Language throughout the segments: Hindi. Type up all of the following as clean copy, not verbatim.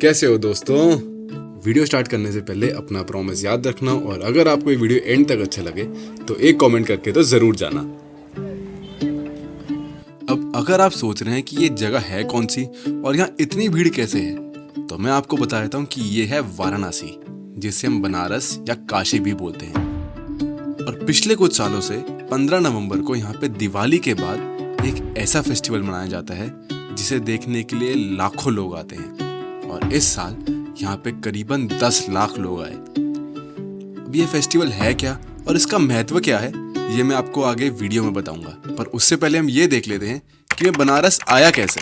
कैसे हो दोस्तों। वीडियो स्टार्ट करने से पहले अपना प्रॉमिस याद रखना और अगर आपको ये वीडियो एंड तक अच्छा लगे तो एक कमेंट करके तो जरूर जाना। अब अगर आप सोच रहे हैं कि ये जगह है कौन सी और यहाँ इतनी भीड़ कैसे है, तो मैं आपको बता देता हूँ कि ये है वाराणसी, जिसे हम बनारस या काशी भी बोलते हैं। और पिछले कुछ सालों से 15 नवंबर को यहाँ पे दिवाली के बाद एक ऐसा फेस्टिवल मनाया जाता है जिसे देखने के लिए लाखों लोग आते हैं। और इस साल यहाँ पे करीबन 10 लाख लोग आए। अब ये फेस्टिवल है क्या और इसका महत्व क्या है, ये मैं आपको आगे वीडियो में बताऊंगा। पर उससे पहले हम ये देख लेते हैं कि मैं बनारस आया कैसे।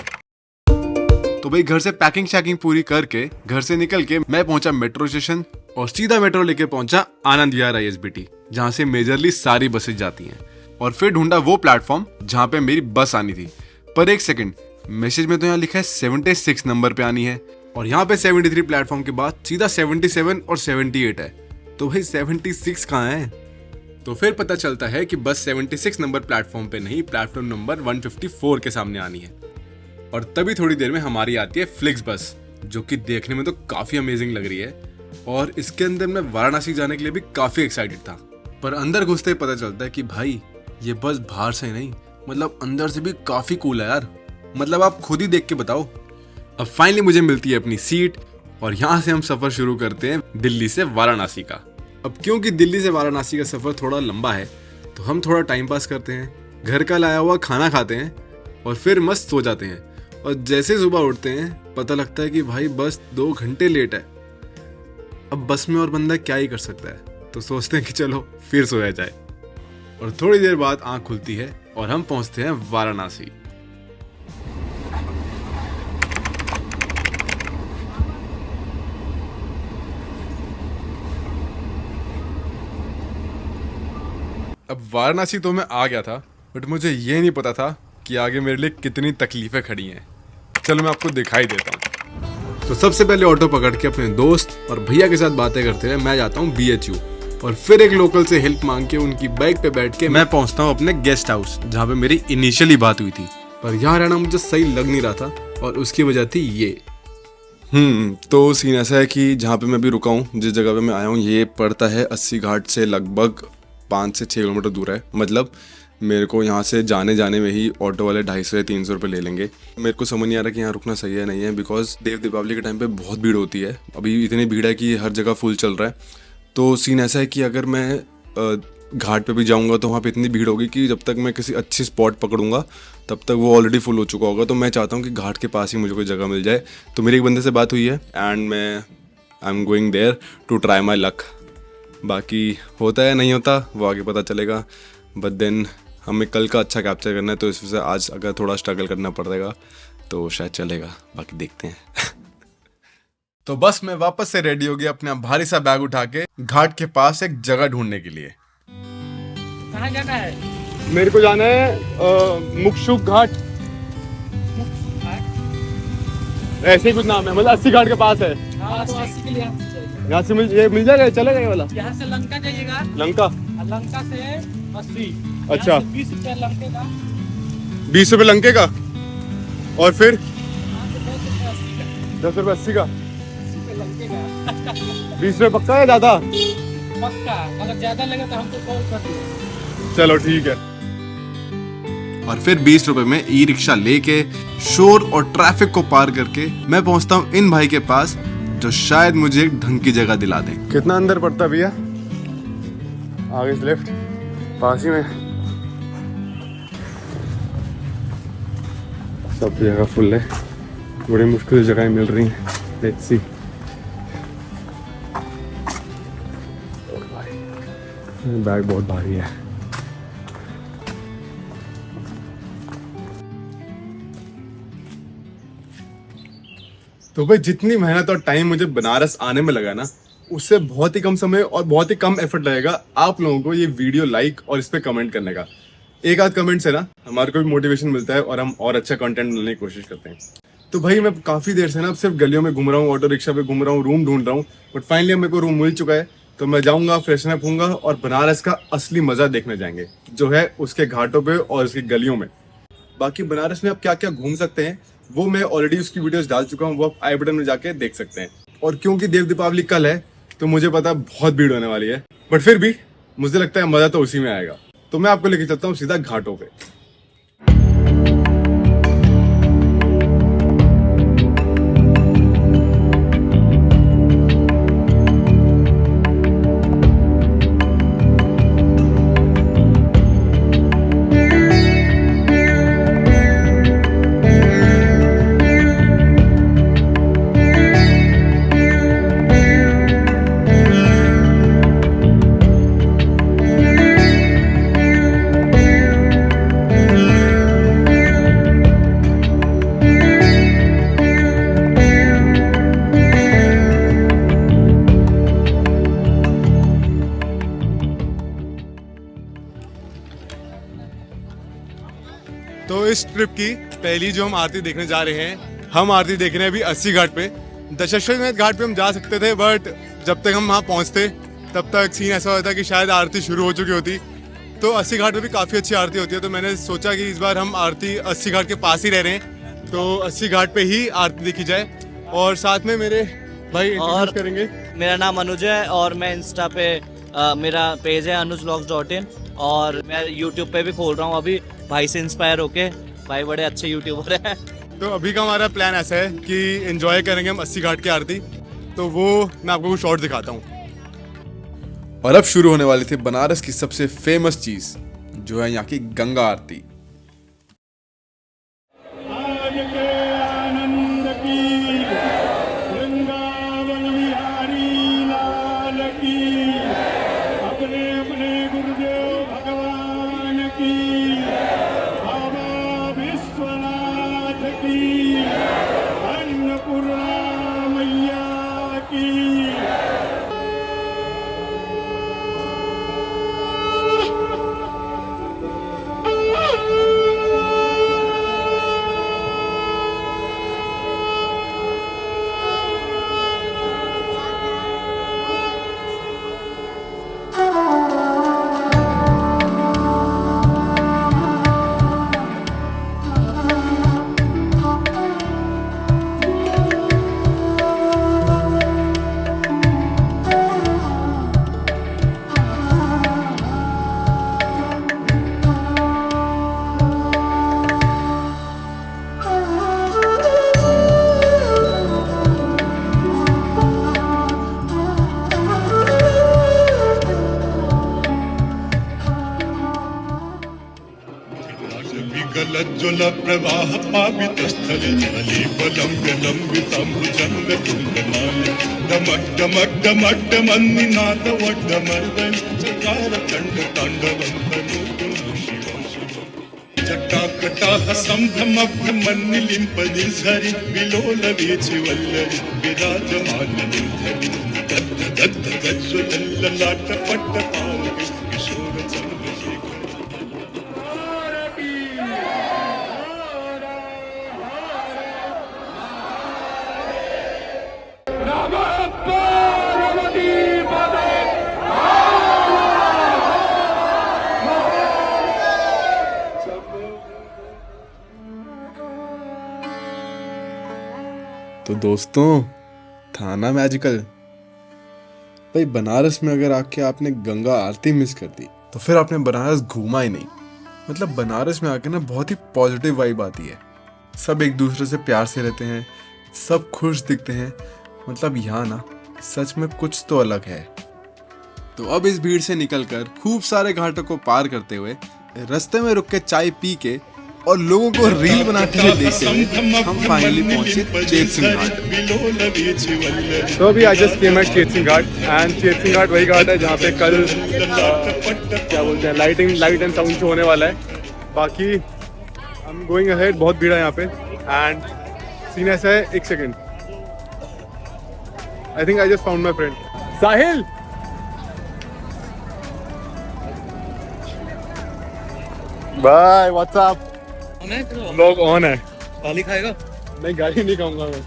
तो भाई घर से पैकिंग शैकिंग पूरी करके घर से निकल के मैं पहुंचा मेट्रो स्टेशन और सीधा मेट्रो लेके पहुंचा आनंद विहार ISBT, जहां से मेजरली सारी बसेज जाती हैं। और फिर ढूंढा वो प्लेटफॉर्म जहां पे मेरी बस आनी थी। पर एक सेकंड, मैसेज में तो यहाँ लिखा है 76 नंबर पे आनी है और यहाँ पे 73 प्लेटफॉर्म के बाद सीधा 77 और 78 है। तो भाई 76 कहाँ है? तो फिर पता चलता है कि बस 76 नंबर प्लेटफॉर्म पे नहीं, प्लेटफॉर्म नंबर 154 के सामने आनी है। और तभी थोड़ी देर में हमारी आती है फ्लिक्स बस, जो कि देखने में तो काफी अमेजिंग लग रही है। और इसके अंदर मैं वाराणसी जाने के लिए भी काफी एक्साइटेड था। पर अंदर घुसते ही पता चलता है कि भाई ये बस बाहर से नहीं, मतलब अंदर से भी काफी कूल है यार। मतलब आप खुद ही देख के बताओ। अब फाइनली मुझे मिलती है अपनी सीट और यहाँ से हम सफर शुरू करते हैं दिल्ली से वाराणसी का। अब क्योंकि दिल्ली से वाराणसी का सफर थोड़ा लंबा है तो हम थोड़ा टाइम पास करते हैं, घर का लाया हुआ खाना खाते हैं और फिर मस्त सो जाते हैं। और जैसे सुबह उठते हैं पता लगता है कि भाई बस 2 घंटे लेट है। अब बस में और बंदा क्या ही कर सकता है, तो सोचते हैं कि चलो फिर सोया जाए। और थोड़ी देर बाद आंख खुलती है और हम पहुंचते हैं वाराणसी। अब वाराणसी तो मैं आ गया था, बट मुझे ये नहीं पता था कि आगे मेरे लिए कितनी तकलीफें खड़ी हैं। चलो मैं आपको दिखाई देता हूँ। तो सबसे पहले ऑटो पकड़ के अपने दोस्त और भैया के साथ बातें करते हुए मैं जाता हूँ BHU और फिर एक लोकल से हेल्प मांग के उनकी बाइक पे बैठ के मैं पहुँचता हूँ अपने गेस्ट हाउस, जहाँ पे मेरी इनिशियली बात हुई थी। पर यहाँ रहना मुझे सही लग नहीं रहा था और उसकी वजह थी ये। तो सीन ऐसा है कि जहाँ पे मैं अभी रुका हूँ, जिस जगह पे मैं आया हूँ, ये पड़ता है 80 घाट से लगभग 5 से 6 किलोमीटर दूर है। मतलब मेरे को यहाँ से जाने में ही ऑटो वाले 250 या 300 रुपये ले लेंगे। मेरे को समझ नहीं आ रहा कि यहाँ रुकना सही है नहीं है, बिकॉज दीपावली के टाइम पे बहुत भीड़ होती है। अभी इतनी भीड़ है कि हर जगह फुल चल रहा है। तो सीन ऐसा है कि अगर मैं घाट पे भी जाऊँगा तो वहाँ पे इतनी भीड़ होगी कि जब तक मैं किसी अच्छी स्पॉट पकड़ूंगा तब तक वो ऑलरेडी फुल हो चुका होगा। तो मैं चाहता हूँ कि घाट के पास ही मुझे कोई जगह मिल जाए। तो मेरे एक बंदे से बात हुई है and I am going there to try my luck. बाकी होता है नहीं होता वो आगे पता चलेगा। बट देन हमें कल का अच्छा कैप्चर करना है, तो इस वजह से आज अगर थोड़ा स्ट्रगल करना पड़ेगा तो शायद चलेगा। बाकी देखते हैं। तो बस मैं वापस से रेडी हो गया अपना भारी सा बैग उठा के घाट के पास एक जगह ढूंढने के लिए। कहाँ जाना है? मेरे को जाना है मुक्षुक घाट, ऐसे ही कुछ नाम है, मतलब 80 घाट के पास है। हाँ, तो 80 के लिए यहाँ से मिल जाएगा, चलेगा ये वाला? यहाँ से लंका जाइएगा। लंका? लंका से 80। अच्छा, 20 रुपया लंके का। 20 रुपये लंके का और फिर 10 रुपया 80 का। 10 रुपये 80 का। 80 रुपया लंके का। 20 रुपये पक्का है ज़्यादा? पक्का, अगर ज्यादा लगे तो हमको कॉल कर दो। चलो ठीक है। और फिर 20 रुपए में ई-रिक्शा लेके शोर और ट्रैफिक को पार करके मैं पहुंचता हूं इन भाई के पास, जो शायद मुझे एक ढंग की जगह दिला दें। कितना अंदर पड़ता भैया? आगे से लेफ्ट, पास ही में। सब जगह फुल है, बड़ी मुश्किल से जगह मिल रही हैं। Let's see. बैग बहुत भारी है। तो भाई जितनी मेहनत और टाइम मुझे बनारस आने में लगा ना, उससे बहुत ही कम समय और बहुत ही कम एफर्ट लगेगा आप लोगों को ये वीडियो लाइक और इस पे कमेंट करने का। एक आध कमेंट से ना हमारे को भी मोटिवेशन मिलता है और हम और अच्छा कंटेंट बनाने की कोशिश करते हैं। तो भाई मैं काफी देर से ना अब सिर्फ गलियों में घूम रहा हूँ, ऑटो रिक्शा पे घूम रहा हूँ, रूम ढूंढ रहा हूँ। बट फाइनली मेरे को रूम मिल चुका है, तो मैं जाऊंगा, फ्रेशन अप होऊंगा और बनारस का असली मजा देखने जाएंगे, जो है उसके घाटों पे और उसकी गलियों में। बाकी बनारस में आप क्या क्या घूम सकते हैं वो मैं ऑलरेडी उसकी वीडियोस डाल चुका हूँ, वो आप आई बटन में जाके देख सकते हैं। और क्योंकि देव दीपावली कल है तो मुझे पता है बहुत भीड़ होने वाली है, बट फिर भी मुझे लगता है मजा तो उसी में आएगा। तो मैं आपको लेके चलता हूँ सीधा घाटों पे। तो इस ट्रिप की पहली जो हम आरती देखने जा रहे हैं, हम आरती देखने अभी 80 घाट पे। दशाश्वमेध घाट पे हम जा सकते थे, बट जब तक हम वहाँ पहुँचते तब तक सीन ऐसा होता कि शायद आरती शुरू हो चुकी होती। तो 80 घाट पे भी काफ़ी अच्छी आरती होती है, तो मैंने सोचा कि इस बार हम आरती 80 घाट के पास ही रह रहे हैं, तो 80 घाट पे ही आरती देखी जाए। और साथ में मेरे भाई इंट्रोड्यूस करेंगे। मेरा नाम अनुज है और मैं इंस्टा पे मेरा पेज है anujvlogs.in, और मैं यूट्यूब पे भी खोल रहा हूँ अभी, भाई से इंस्पायर होके। भाई बड़े अच्छे यूट्यूबर हैं। तो अभी का हमारा प्लान ऐसा है कि एंजॉय करेंगे हम 80 घाट की आरती, तो वो मैं आपको कुछ शॉर्ट दिखाता हूँ। और अब शुरू होने वाली थी बनारस की सबसे फेमस चीज, जो है यहाँ की गंगा आरती। आज के आनंद की वृंदावन बिहारी लाल की, अपने अपने गुरुदेव भगवान की, बाबा विश्वनाथ की, अन्नपूर्णा मैया की। विगलज्ज्वल प्रवाह पावितस्थले जलीपलम्ब्य लम्बिताम्बुजङ्ग तुङ्गमाल्य डमड् डमड् डमड् डमन्निनाद वड्डमर्दन् चकार खण्ड ताण्डवं जटाकटाः सम्भ्रमभ्रमन्निलिम्प निर्झरि विलोल वीचि वल्लरि विराजमान निर्धरि दद्ध दद्ध गज्ज्वलल्ललाट पट्टपाल किशोर चन्द्रशेखर। तो दोस्तों, था ना मैजिकल। भाई बनारस में अगर आके आपने गंगा आरती मिस कर दी तो फिर आपने बनारस घूमा ही नहीं। मतलब बनारस में आके ना बहुत ही पॉजिटिव वाइब आती है, सब एक दूसरे से प्यार से रहते हैं, सब खुश दिखते हैं। मतलब यहाँ ना सच में कुछ तो अलग है। तो अब इस भीड़ से निकलकर खूब सारे घाटों को पार करते हुए, रास्ते में रुक के चाय पी के और लोगों को रील बनाते हुए देखते हुए हम फाइनली पहुंचे चेत सिंह घाट। तो अभी आई जस्ट केम एट चेत सिंह घाट, एंड चेत सिंह घाट वही घाट है जहाँ पे कल क्या बोलते हैं लाइट एंड साउंड शो होने वाला है। बाकी आई एम गोइंग अहेड, बहुत भीड़ है यहाँ पे। एंड सीन ऐसा है, एक second, I think I just found my friend Sahil. Bye, what's up? Vlog on है। गाली खाएगा? नहीं, गाली नहीं खाऊंगा मैं।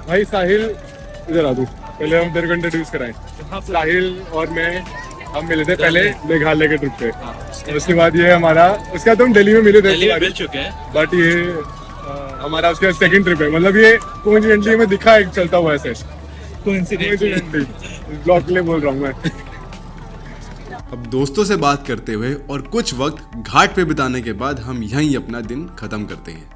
भाई साहिल, इधर आ तू, पहले हम तेरे को इंट्रोड्यूस कराएं। साहिल और मैं हम मिले थे पहले मेघालय के ट्रिप पे, उसके बाद ये हमारा, उसके बाद हम दिल्ली में मिले थे, मिल चुके हैं। बट ये हमारा उसके सेकंड ट्रिप है, मतलब ये कोइंसिडेंटली में दिखा है चलता हुआ ऐसे कोइंसिडेंटली ब्लॉग के लिए बोल रहा हूँ मैं। अब दोस्तों से बात करते हुए और कुछ वक्त घाट पे बिताने के बाद हम यहीं अपना दिन खत्म करते हैं।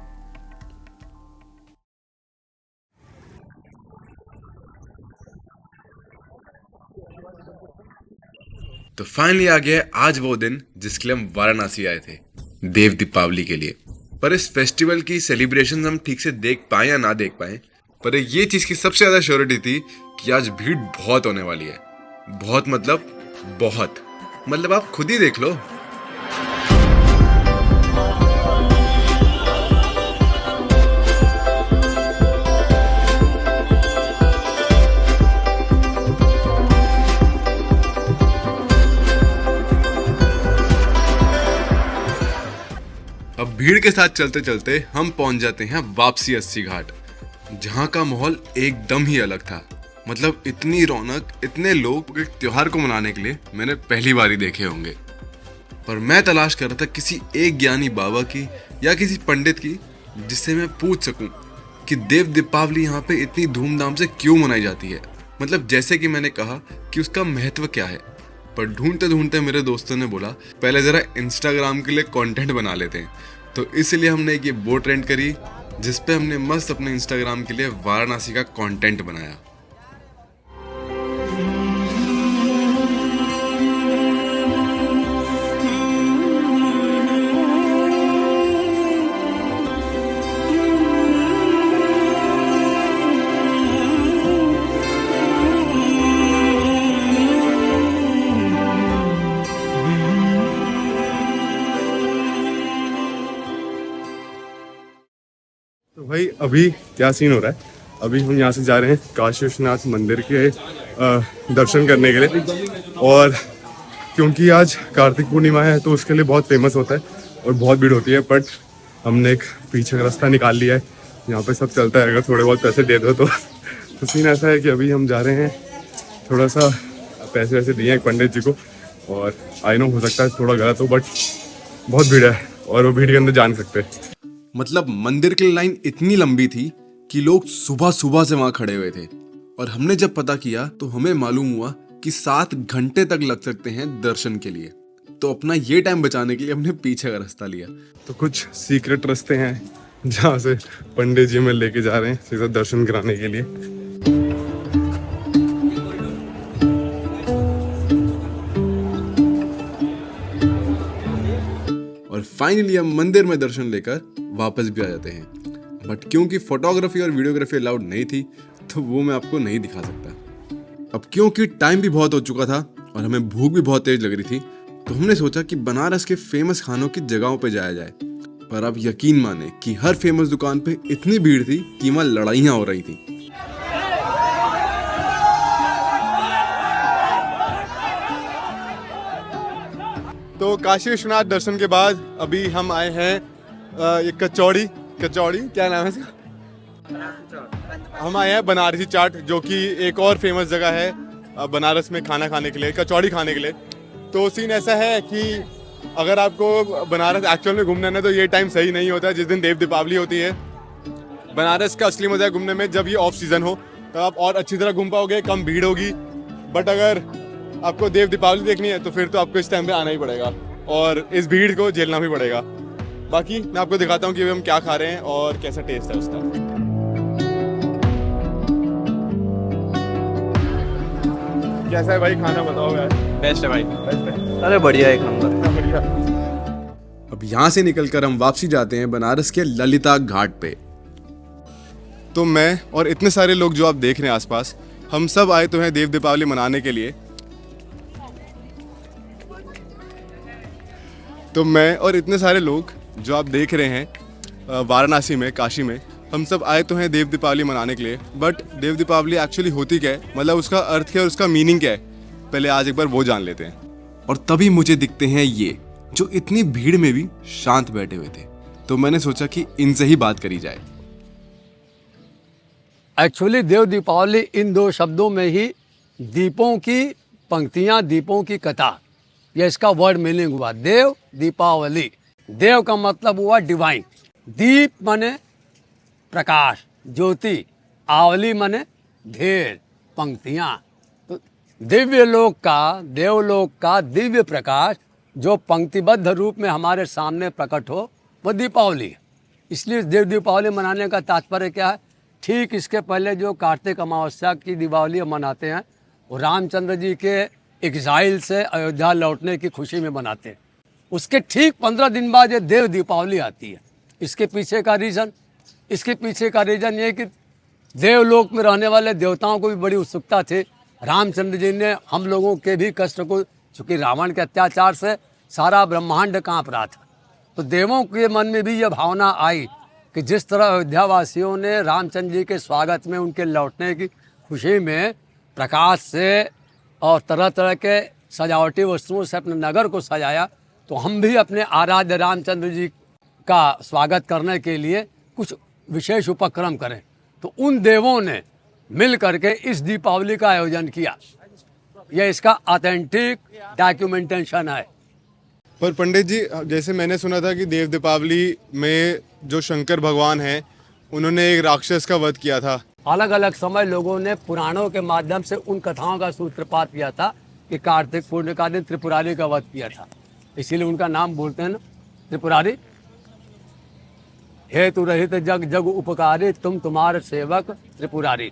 तो फाइनली आ गया आज वो दिन जिसके लिए हम वाराणसी आए थे, देव दीपावली के लिए। पर इस फेस्टिवल की सेलिब्रेशन हम ठीक से देख पाए या ना देख पाए, पर ये चीज की सबसे ज्यादा श्योरिटी थी कि आज भीड़ बहुत होने वाली है। बहुत मतलब आप खुद ही देख लो। अब भीड़ के साथ चलते चलते हम पहुंच जाते हैं वापसी अस्सी घाट, जहां का माहौल एकदम ही अलग था। मतलब इतनी रौनक, इतने लोग एक त्योहार को मनाने के लिए मैंने पहली बार ही देखे होंगे। पर मैं तलाश कर रहा था किसी एक ज्ञानी बाबा की या किसी पंडित की जिससे मैं पूछ सकूं कि देव दीपावली यहाँ पे इतनी धूमधाम से क्यों मनाई जाती है। मतलब जैसे कि मैंने कहा कि उसका महत्व क्या है। पर ढूंढते ढूंढते मेरे दोस्तों ने बोला पहले ज़रा इंस्टाग्राम के लिए कंटेंट बना लेते हैं। तो इसलिए हमने एक ये बोट रेंट करी जिस पे हमने मस्त अपने इंस्टाग्राम के लिए वाराणसी का कंटेंट बनाया। तो भाई अभी क्या सीन हो रहा है, अभी हम यहाँ से जा रहे हैं काशी विश्वनाथ मंदिर के दर्शन करने के लिए। और क्योंकि आज कार्तिक पूर्णिमा है तो उसके लिए बहुत फेमस होता है और बहुत भीड़ होती है। बट हमने एक पीछे का रास्ता निकाल लिया है, यहाँ पे सब चलता है, अगर थोड़े बहुत पैसे दे दो तो सीन ऐसा है कि अभी हम जा रहे हैं, थोड़ा सा पैसे वैसे दिए हैं पंडित जी को। और आई नो हो सकता है थोड़ा गलत हो, बट बहुत भीड़ है और वो भीड़ के अंदर जा नहीं सकते। मतलब मंदिर की लाइन इतनी लंबी थी कि लोग सुबह सुबह से वहां खड़े हुए थे। और हमने जब पता किया तो हमें मालूम हुआ कि 7 घंटे तक लग सकते हैं दर्शन के लिए। तो अपना ये टाइम बचाने के लिए हमने पीछे का रास्ता लिया। तो कुछ सीक्रेट रास्ते हैं जहाँ से पंडित जी में लेके जा रहे हैं सीधा दर्शन कराने के लिए। और फाइनली हम मंदिर में दर्शन लेकर वापस भी आ जाते हैं। बट क्योंकि फोटोग्राफी और वीडियोग्राफी अलाउड नहीं थी तो वो मैं आपको नहीं दिखा सकता। अब क्योंकि टाइम भी बहुत हो चुका था और हमें भूख भी बहुत तेज लग रही थी तो हमने सोचा कि बनारस के फेमस खानों की जगहों पे जाया जाए। पर आप यकीन माने कि हर फेमस दुकान पे इतनी भीड़ थी कि वहां लड़ाइयां हो रही थी। तो काशी विश्वनाथ दर्शन के बाद अभी हम आए हैं ये कचौड़ी क्या नाम है इसका? हम आए हैं बनारसी चाट, जो कि एक और फेमस जगह है बनारस में खाना खाने के लिए, कचौड़ी खाने के लिए। तो सीन ऐसा है कि अगर आपको बनारस एक्चुअल में घूमना है तो ये टाइम सही नहीं होता है जिस दिन देव दीपावली होती है। बनारस का असली मजा है घूमने में जब ये ऑफ सीजन हो, तब आप और अच्छी तरह घूम पाओगे, कम भीड़ होगी। बट अगर आपको देव दीपावली देखनी है तो फिर तो आपको इस टाइम पे आना ही पड़ेगा और इस भीड़ को झेलना भी पड़ेगा। बाकी मैं आपको दिखाता हूँ कि हम क्या खा रहे हैं और कैसा टेस्ट है उसका। कैसा है भाई खाना, बताओ यार। बेस्ट है भाई, बेस्ट है। अरे बढ़िया, एक नंबर। बढ़िया। अब यहाँ से निकलकर हम वापसी जाते हैं बनारस के ललिता घाट पे। तो मैं और इतने सारे लोग जो आप देख रहे हैं आसपास, हम सब आए तो हैं देव दीपावली मनाने के लिए। तो मैं और इतने सारे लोग जो आप देख रहे हैं वाराणसी में, काशी में, हम सब आए तो हैं देव दीपावली मनाने के लिए। बट देव दीपावली एक्चुअली होती क्या है, मतलब उसका अर्थ क्या है और उसका मीनिंग क्या है, पहले आज एक बार वो जान लेते हैं। और तभी मुझे दिखते हैं ये जो इतनी भीड़ में भी शांत बैठे हुए थे। तो मैंने सोचा कि इनसे ही बात करी जाए। एक्चुअली देव दीपावली इन दो शब्दों में ही दीपों की पंक्तियां, दीपों की कतार, ये इसका वर्ड मीनिंग हुआ देव दीपावली। देव का मतलब हुआ डिवाइन, दीप माने प्रकाश, ज्योति, आवली माने ढेर, पंक्तियाँ। तो दिव्य लोक का, देवलोक का दिव्य प्रकाश जो पंक्तिबद्ध रूप में हमारे सामने प्रकट हो, वो दीपावली है। इसलिए देव दीपावली मनाने का तात्पर्य क्या है? ठीक इसके पहले जो कार्तिक अमावस्या की दीपावली हम मनाते हैं, वो रामचंद्र जी के एग्जाइल से अयोध्या लौटने की खुशी में मनाते हैं। उसके ठीक 15 दिन बाद ये देव दीपावली आती है। इसके पीछे का रीज़न ये कि देवलोक में रहने वाले देवताओं को भी बड़ी उत्सुकता थी। रामचंद्र जी ने हम लोगों के भी कष्ट को, चूँकि रावण के अत्याचार से सारा ब्रह्मांड काँप रहा था, तो देवों के मन में भी यह भावना आई कि जिस तरह अयोध्यावासियों ने रामचंद्र जी के स्वागत में, उनके लौटने की खुशी में प्रकाश से और तरह तरह के सजावटी वस्तुओं से अपने नगर को सजाया, तो हम भी अपने आराध्य रामचंद्र जी का स्वागत करने के लिए कुछ विशेष उपक्रम करें। तो उन देवों ने मिल करके इस दीपावली का आयोजन किया। यह इसका ऑथेंटिक डॉक्यूमेंटेशन है। पर पंडित जी, जैसे मैंने सुना था कि देव दीपावली में जो शंकर भगवान हैं, उन्होंने एक राक्षस का वध किया था। अलग अलग समय लोगों ने पुराणों के माध्यम से उन कथाओं का सूत्रपात किया था कि कार्तिक पूर्णिमा का दिन त्रिपुरारी का वध किया था, इसीलिए उनका नाम बोलते हैं ना त्रिपुरारी। हेतु रहित जग जग उपकारी, तुम तुम्हारे सेवक त्रिपुरारी।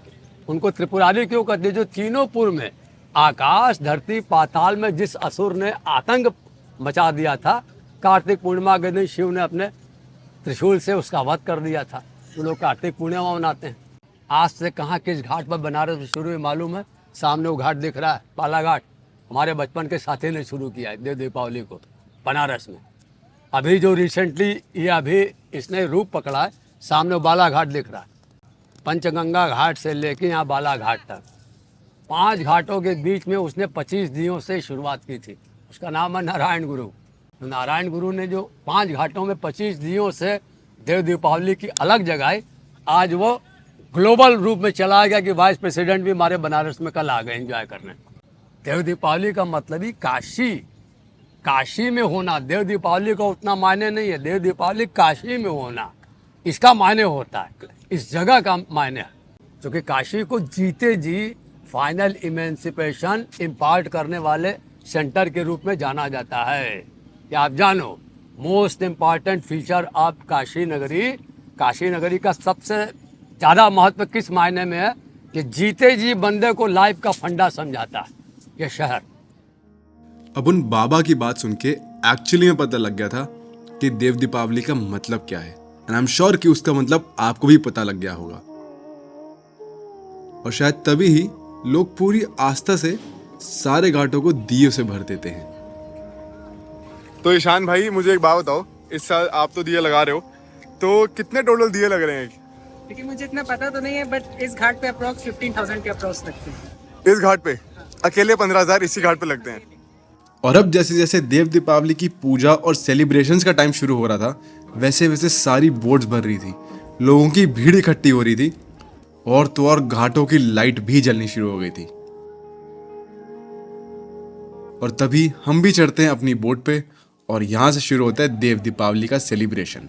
उनको त्रिपुरारी क्यों कहते? जो तीनों पुर में, आकाश, धरती, पाताल में जिस असुर ने आतंक मचा दिया था, कार्तिक पूर्णिमा के दिन शिव ने अपने त्रिशूल से उसका वध कर दिया था। वो लोग कार्तिक पूर्णिमा मनाते हैं। आज से कहाँ किस घाट पर बनारस में शुरू हुई मालूम है? सामने वो घाट दिख रहा है, बालाघाट। हमारे बचपन के साथी ने शुरू किया है देव दीपावली को बनारस में। अभी जो रिसेंटली ये अभी इसने रूप पकड़ा है, सामने बालाघाट दिख रहा है। पंचगंगा घाट से लेके यहाँ बालाघाट तक 5 घाटों के बीच में उसने 25 दियों से शुरुआत की थी। उसका नाम है नारायण गुरु। तो नारायण गुरु ने जो 5 घाटों में 25 दियों से देव दीपावली की अलग जगाई, आज वो ग्लोबल रूप में चला गया कि वाइस प्रेसिडेंट भी हमारे बनारस में कल आ गए एंजॉय करने। देव दीपावली का मतलब ही काशी में होना। देव दीपावली का उतना मायने नहीं है। देव दीपावली काशी में होना, इसका मायने होता है, इस जगह का मायने है। क्योंकि काशी को जीते जी फाइनल इमेंसिपेशन इम्पार्ट करने वाले सेंटर के रूप में जाना जाता है। क्या आप जानो, most important feature of Kashi नगरी का सबसे ज़्यादा महत्व किस मायने में है कि जीते जी बंदे को लाइफ का फंडा समझाता है यह शहर। अब उन बाबा की बात सुन के एक्चुअली में पता लग गया था कि देव दीपावली का मतलब क्या है। एंड आई एम श्योर कि उसका मतलब आपको भी पता लग गया होगा। और शायद तभी ही लोग पूरी आस्था से सारे घाटों को दियों से भर देते हैं। तो ईशान भाई, मुझे एक बात बताओ, इस साल आप तो दिए लगा रहे हो, तो कितने टोटल दिए लग रहे हैं? लेकिन मुझे इतना पता तो नहीं है, बट इस घाट पे अप्रोक्स 15,000 के अप्रोक्स लगते हैं। इस घाट पे अकेले 15,000 इसी घाट पे लगते हैं। और अब जैसे जैसे देव दीपावली की पूजा और सेलिब्रेशंस का टाइम शुरू हो रहा था, वैसे वैसे सारी बोट्स भर रही थी, लोगों की भीड़ इकट्ठी हो रही थी, और तो और घाटों की लाइट भी जलनी शुरू हो गई थी। और तभी हम भी चढ़ते हैं अपनी बोट पे, और यहां से शुरू होता है देव दीपावली का celebration.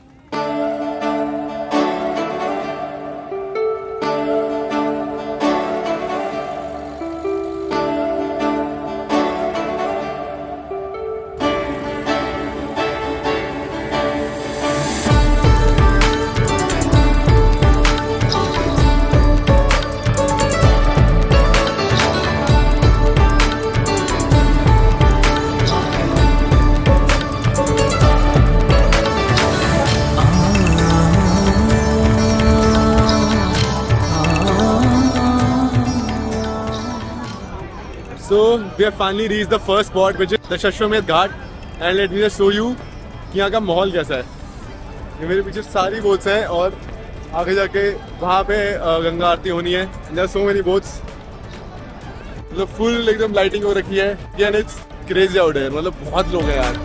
So we have finally reached the first spot, which is the Shashwamedh Ghat, and let me just show you कि यहाँ का माहौल कैसा है। ये मेरे पीछे सारी बोट्स हैं और आगे जाके वहाँ पे गंगा आरती होनी है। There are so many boats, मतलब फुल एकदम लाइटिंग हो रखी है, and it's crazy out here, मतलब बहुत लोग हैं यार।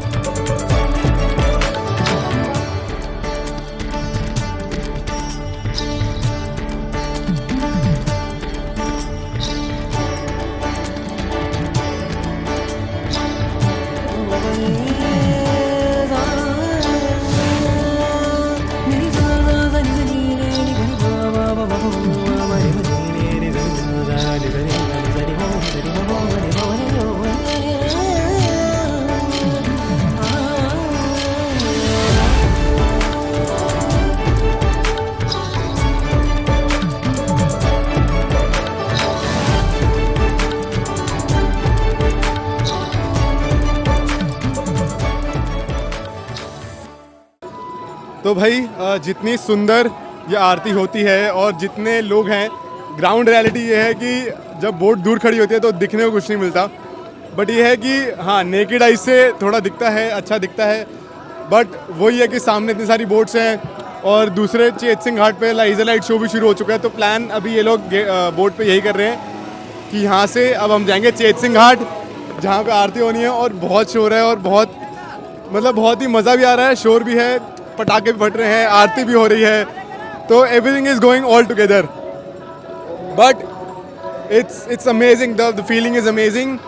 तो भाई जितनी सुंदर ये आरती होती है और जितने लोग हैं, ग्राउंड रियलिटी ये है कि जब बोट दूर खड़ी होती है तो दिखने को कुछ नहीं मिलता, बट ये है कि हाँ नेकेड आई से थोड़ा दिखता है, अच्छा दिखता है, बट वही है कि सामने इतनी सारी बोट्स हैं और दूसरे चेत सिंह घाट पे लाइजर लाइट शो भी शुरू हो चुका है। तो प्लान अभी ये लोग बोट पे यही कर रहे हैं कि यहाँ से अब हम जाएंगे चेत सिंह घाट, जहाँ पे आरती होनी है और बहुत शोर है और बहुत ही मज़ा भी आ रहा है, शोर भी है, पटाखे भी फट रहे हैं, आरती भी हो रही है, तो everything is going all together. But it's amazing, the feeling is amazing.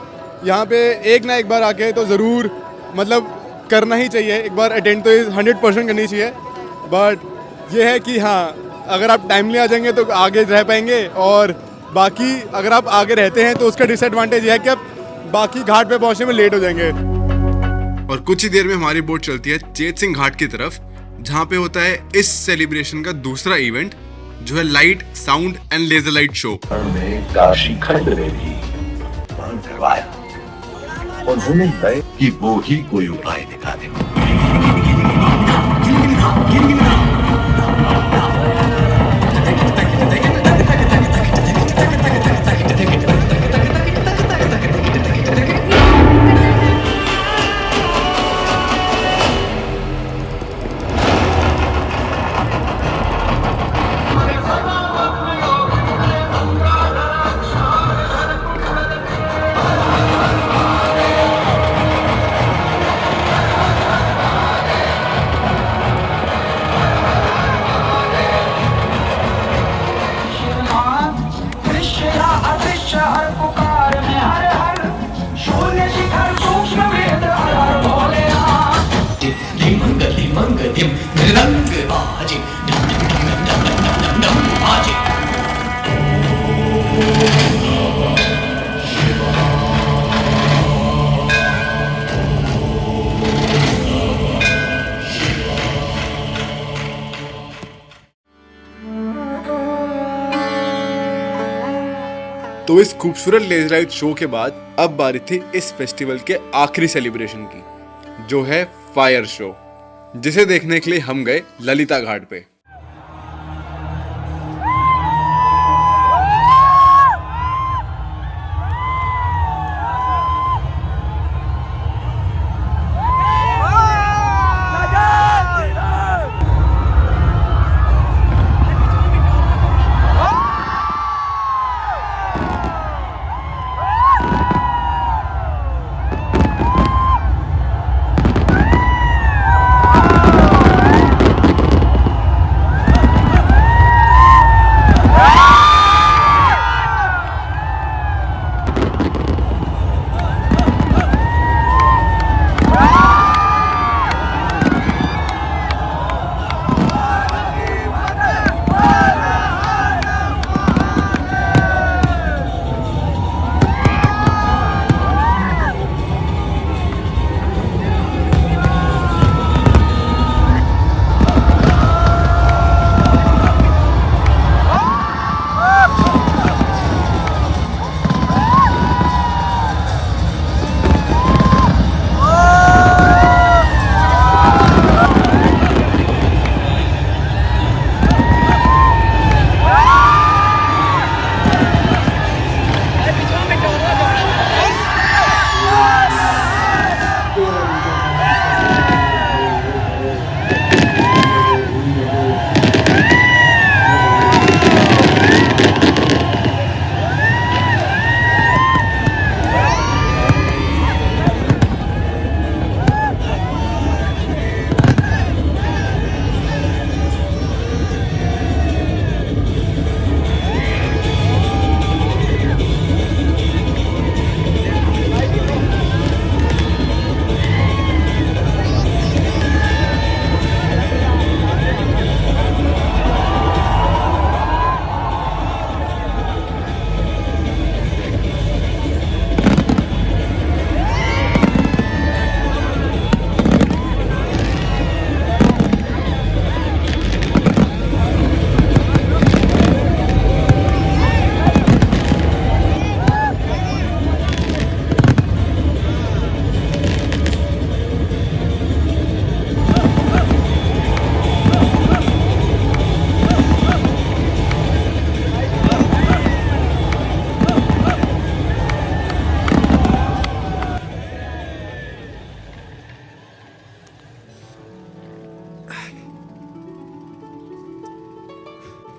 यहाँ पे एक ना एक बार आके तो ज़रूर मतलब करना ही चाहिए, एक बार अटेंड तो 100% करनी चाहिए। बट ये है कि हाँ अगर आप टाइमली आ जाएंगे तो आगे रह पाएंगे, और बाकी अगर आप आगे रहते हैं तो उसका डिसएडवांटेज ये है कि आप बाकी घाट पे पहुँचने में लेट हो जाएंगे। और कुछ ही देर में हमारी बोट चलती है चेत सिंह घाट की तरफ, जहाँ पे होता है इस सेलिब्रेशन का दूसरा इवेंट, जो है light, sound and laser light show. में काशी खंड में भी दान करवाया, उन्होंने तय कि वो ही कोई उपाय दिखा दे। तो इस खूबसूरत लेजर लाइट शो के बाद अब बारी थी इस फेस्टिवल के आखिरी सेलिब्रेशन की, जो है फायर शो, जिसे देखने के लिए हम गए ललिता घाट पे।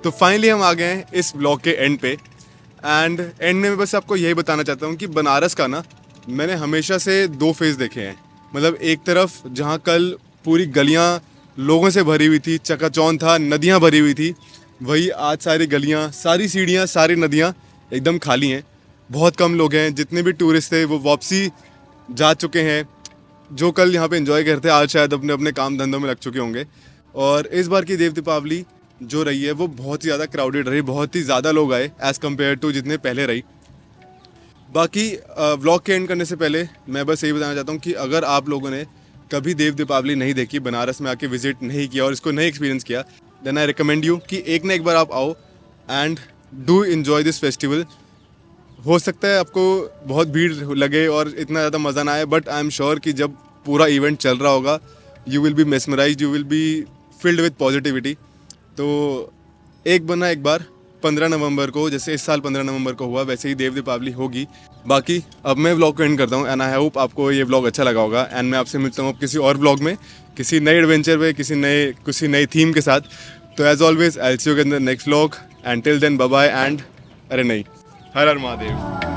तो फाइनली हम आ गए हैं इस ब्लॉग के एंड पे। एंड एंड में मैं बस आपको यही बताना चाहता हूँ कि बनारस का ना मैंने हमेशा से 2 फेज़ देखे हैं। मतलब एक तरफ जहाँ कल पूरी गलियाँ लोगों से भरी हुई थी, चकाचौंध था, नदियाँ भरी हुई थी, वही आज सारी गलियाँ, सारी सीढ़ियाँ, सारी नदियाँ एकदम खाली हैं। बहुत कम लोग हैं, जितने भी टूरिस्ट थे वो वापसी जा चुके हैं। जो कल यहाँ पे एंजॉय करते आज शायद अपने अपने काम धंधों में लग चुके होंगे। और इस बार की देव दीपावली जो रही है वो बहुत ही ज़्यादा क्राउडेड रही, बहुत ही ज़्यादा लोग आए एज़ कम्पेयर टू जितने पहले रही। बाकी व्लॉग के एंड करने से पहले मैं बस यही बताना चाहता हूँ कि अगर आप लोगों ने कभी देव दीपावली नहीं देखी, बनारस में आके विजिट नहीं किया और इसको नहीं एक्सपीरियंस किया, देन आई रिकमेंड यू कि एक ना एक बार आप आओ and do enjoy this festival. हो सकता है आपको बहुत भीड़ लगे और इतना ज़्यादा मज़ा ना आए, बट आई एम श्योर कि जब पूरा इवेंट चल रहा होगा you will be mesmerised, you will be filled with positivity. तो एक बना एक बार 15 नवंबर को, जैसे इस साल 15 नवंबर को हुआ वैसे ही देव दीपावली होगी। बाकी अब मैं व्लॉग को एंड करता हूँ एंड आई होप आपको ये व्लॉग अच्छा लगा होगा। एंड मैं आपसे मिलता हूँ अब किसी और व्लॉग में, किसी नए एडवेंचर पे, किसी नई थीम के साथ। तो as always I will see you in the next vlog and till then bye bye and अरे नहीं, हर हर महादेव।